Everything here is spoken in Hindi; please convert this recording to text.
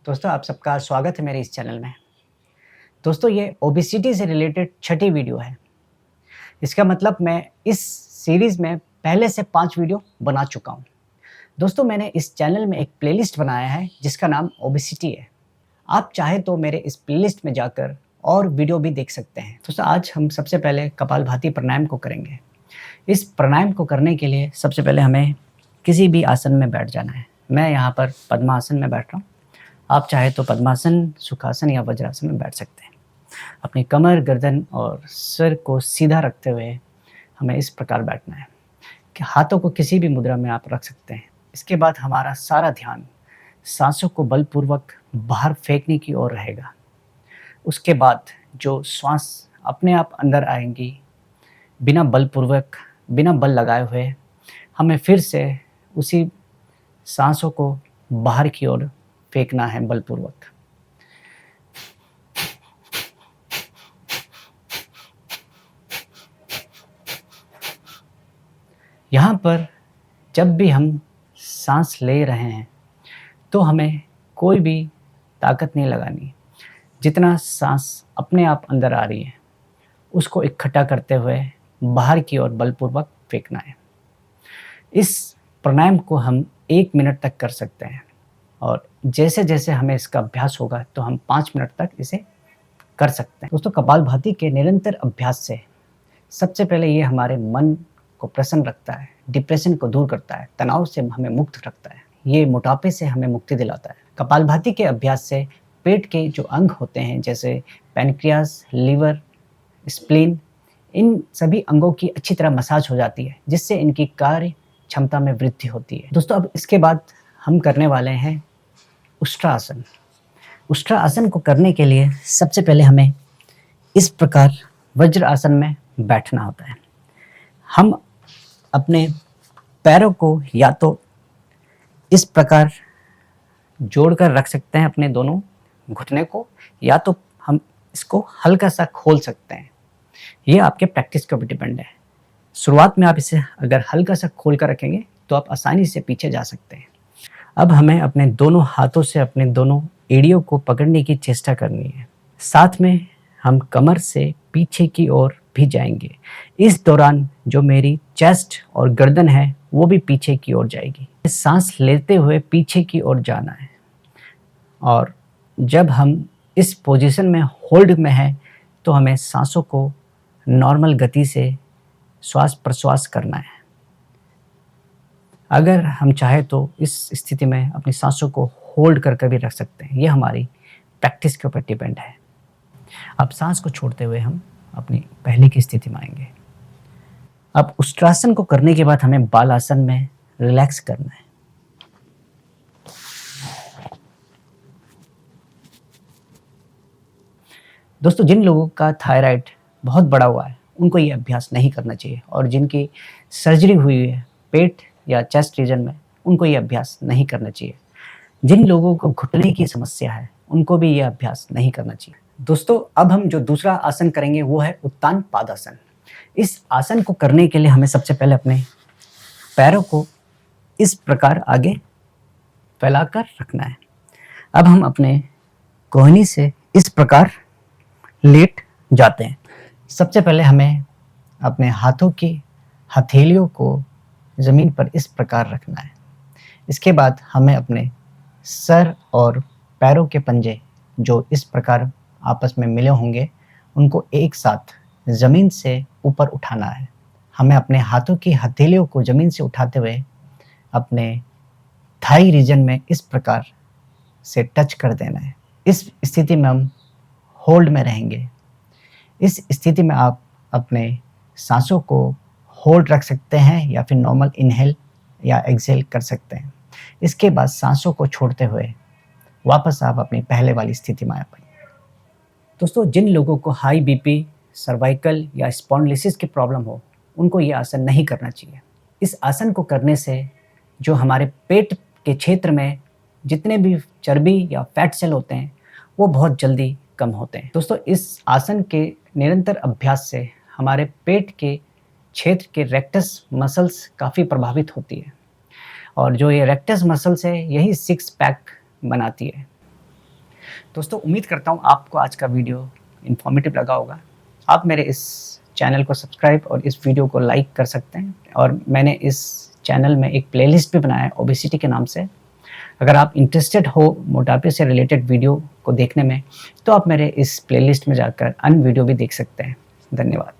दोस्तों आप सबका स्वागत है मेरे इस चैनल में। दोस्तों ये ओबेसिटी से रिलेटेड छठी वीडियो है। इसका मतलब मैं इस सीरीज़ में पहले से 5 वीडियो बना चुका हूँ। दोस्तों मैंने इस चैनल में एक प्लेलिस्ट बनाया है जिसका नाम ओबेसिटी है। आप चाहे तो मेरे इस प्लेलिस्ट में जाकर और वीडियो भी देख सकते हैं। दोस्तों आज हम सबसे पहले कपालभाति प्राणायाम को करेंगे। इस प्राणायाम को करने के लिए सबसे पहले हमें किसी भी आसन में बैठ जाना है। मैं यहाँ पर पद्मासन में बैठ रहा हूँ। आप चाहे तो पद्मासन, सुखासन या वज्रासन में बैठ सकते हैं। अपनी कमर, गर्दन और सिर को सीधा रखते हुए हमें इस प्रकार बैठना है कि हाथों को किसी भी मुद्रा में आप रख सकते हैं। इसके बाद हमारा सारा ध्यान सांसों को बलपूर्वक बाहर फेंकने की ओर रहेगा। उसके बाद जो श्वास अपने आप अंदर आएंगी, बिना बल लगाए हुए हमें फिर से उसी सांसों को बाहर की ओर फेंकना है बलपूर्वक। यहाँ पर जब भी हम सांस ले रहे हैं तो हमें कोई भी ताकत नहीं लगानी। जितना सांस अपने आप अंदर आ रही है उसको इकट्ठा करते हुए बाहर की ओर बलपूर्वक फेंकना है। इस प्राणायाम को हम 1 मिनट तक कर सकते हैं और जैसे जैसे हमें इसका अभ्यास होगा तो हम 5 मिनट तक इसे कर सकते हैं। दोस्तों कपालभाति के निरंतर अभ्यास से सबसे पहले ये हमारे मन को प्रसन्न रखता है, डिप्रेशन को दूर करता है, तनाव से हमें मुक्त रखता है, ये मोटापे से हमें मुक्ति दिलाता है। कपालभाति के अभ्यास से पेट के जो अंग होते हैं जैसे पैनक्रियास, लीवर, स्प्लीन, इन सभी अंगों की अच्छी तरह मसाज हो जाती है जिससे इनकी कार्य क्षमता में वृद्धि होती है। दोस्तों अब इसके बाद हम करने वाले हैं उष्ट्रासन। उष्ट्रासन को करने के लिए सबसे पहले हमें इस प्रकार वज्र आसन में बैठना होता है। हम अपने पैरों को या तो इस प्रकार जोड़कर रख सकते हैं अपने दोनों घुटने को, या तो हम इसको हल्का सा खोल सकते हैं। ये आपके प्रैक्टिस के ऊपर डिपेंड है। शुरुआत में आप इसे अगर हल्का सा खोल कर रखेंगे तो आप आसानी से पीछे जा सकते हैं। अब हमें अपने दोनों हाथों से अपने दोनों एड़ियों को पकड़ने की चेष्टा करनी है। साथ में हम कमर से पीछे की ओर भी जाएंगे। इस दौरान जो मेरी चेस्ट और गर्दन है वो भी पीछे की ओर जाएगी। सांस लेते हुए पीछे की ओर जाना है और जब हम इस पोजीशन में होल्ड में हैं तो हमें सांसों को नॉर्मल गति से श्वास प्रश्वास करना है। अगर हम चाहे तो इस स्थिति में अपनी सांसों को होल्ड कर भी रख सकते हैं। ये हमारी प्रैक्टिस के ऊपर डिपेंड है। अब सांस को छोड़ते हुए हम अपनी पहले की स्थिति में आएंगे। अब उष्ट्रासन को करने के बाद हमें बालासन में रिलैक्स करना है। दोस्तों जिन लोगों का थायराइड बहुत बड़ा हुआ है उनको ये अभ्यास नहीं करना चाहिए, और जिनकी सर्जरी हुई है पेट या चेस्ट रीजन में उनको ये अभ्यास नहीं करना चाहिए। जिन लोगों को घुटने की समस्या है उनको भी ये अभ्यास नहीं करना चाहिए। दोस्तों अब हम जो दूसरा आसन करेंगे वो है उत्तान पादासन। इस आसन को करने के लिए हमें सबसे पहले अपने पैरों को इस प्रकार आगे फैलाकर रखना है। अब हम अपने कोहनी से इस प्रकार लेट जाते हैं। सबसे पहले हमें अपने हाथों की हथेलियों को ज़मीन पर इस प्रकार रखना है। इसके बाद हमें अपने सर और पैरों के पंजे जो इस प्रकार आपस में मिले होंगे उनको एक साथ ज़मीन से ऊपर उठाना है। हमें अपने हाथों की हथेलियों को ज़मीन से उठाते हुए अपने थाई रीजन में इस प्रकार से टच कर देना है। इस स्थिति में हम होल्ड में रहेंगे। इस स्थिति में आप अपने सांसों को होल्ड रख सकते हैं या फिर नॉर्मल इनहेल या एक्सहेल कर सकते हैं। इसके बाद सांसों को छोड़ते हुए वापस आप अपनी पहले वाली स्थिति में आ पाएंगे। दोस्तों जिन लोगों को हाई बीपी, सर्वाइकल या स्पॉन्डिलोसिस की प्रॉब्लम हो उनको ये आसन नहीं करना चाहिए। इस आसन को करने से जो हमारे पेट के क्षेत्र में जितने भी चर्बी या फैट सेल होते हैं वो बहुत जल्दी कम होते हैं। दोस्तों इस आसन के निरंतर अभ्यास से हमारे पेट के क्षेत्र के रेक्टस मसल्स काफ़ी प्रभावित होती है, और जो ये रेक्टस मसल्स है यही 6 पैक बनाती है। दोस्तों उम्मीद करता हूँ आपको आज का वीडियो इन्फॉर्मेटिव लगा होगा। आप मेरे इस चैनल को सब्सक्राइब और इस वीडियो को लाइक कर सकते हैं, और मैंने इस चैनल में एक प्लेलिस्ट भी बनाया है ओबेसिटी के नाम से। अगर आप इंटरेस्टेड हो मोटापे से रिलेटेड वीडियो को देखने में, तो आप मेरे इस प्लेलिस्ट में जाकर अन्य वीडियो भी देख सकते हैं। धन्यवाद।